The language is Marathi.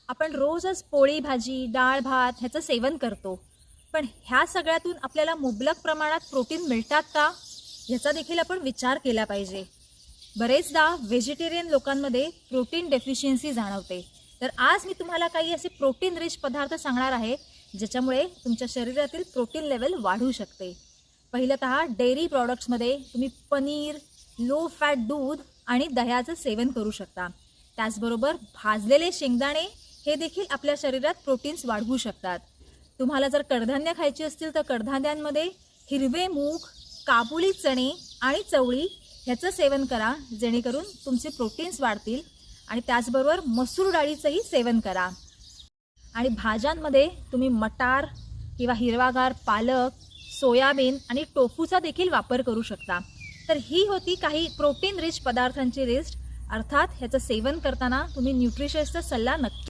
आपण रोजच पोळी भाजी डाळ भात ह्याचं सेवन करतो, पण ह्या सगळ्यातून आपल्याला मुबलक प्रमाणात प्रोटीन मिळतात का ह्याचा देखील आपण विचार केला पाहिजे. बरेचदा व्हेजिटेरियन लोकांमध्ये प्रोटीन डेफिशियन्सी जाणवते. तर आज मी तुम्हाला काही असे प्रोटीन रिच पदार्थ सांगणार आहे ज्याच्यामुळे तुमच्या शरीरातील प्रोटीन लेवल वाढू शकते. पहिल्यांदा डेअरी प्रॉडक्ट्समध्ये तुम्ही पनीर, लो फॅट दूध आणि दह्याचं सेवन करू शकता. त्याचबरोबर भाजलेले शेंगदाणे हे देखील आपल्या शरीरात प्रोटीन्स वाढवू शकतात. तुम्हाला जर कडधान्य खायची असतील तर कडधान्यांमध्ये हिरवे मूग, काबुली चणे आणि चवळी ह्याचं सेवन करा, जेणेकरून तुमचे प्रोटीन्स वाढतील. आणि त्याचबरोबर मसूर डाळीचंही सेवन करा. आणि भाज्यांमध्ये तुम्ही मटार किंवा हिरवागार पालक, सोयाबीन आणि टोफूचा देखील वापर करू शकता. तर ही होती काही प्रोटीन रिच पदार्थांची लिस्ट. अर्थात ह्याचं सेवन करताना तुम्ही न्यूट्रिशनिस्टचा सल्ला नक्की